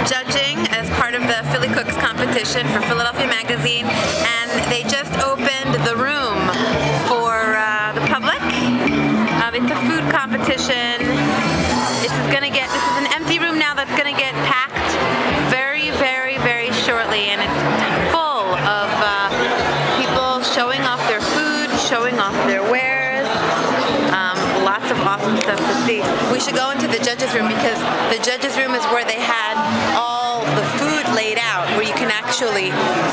judging as part of the Philly Cooks competition for Philadelphia Magazine, and they just opened the room for the public. It's a food competition. This is an empty room now that's gonna get packed very, very, very shortly, and it's full of people showing off their food, showing off their wares. Lots of awesome stuff to see. We should go into the judges room because the judges room is where they had all the food laid out, where you can actually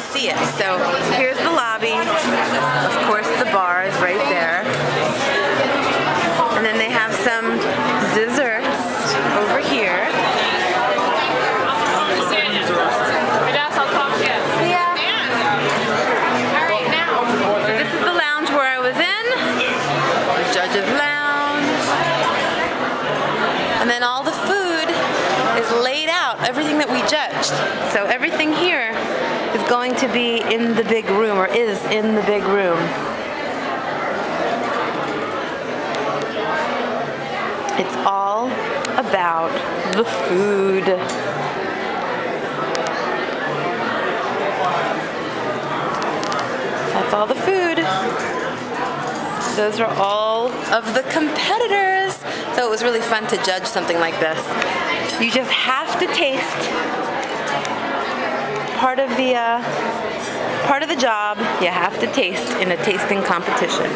see it. So here's the lobby. Of course, the bar is right there. And then they have some desserts over here. So this is the lounge where I was in. The judges lounge. And then all the food is laid out, everything that we judged. So everything here is going to be in the big room, or is in the big room. It's all about the food. That's all the food. Those are all of the competitors. So it was really fun to judge something like this. You just have to taste. Part of the job, you have to taste in a tasting competition.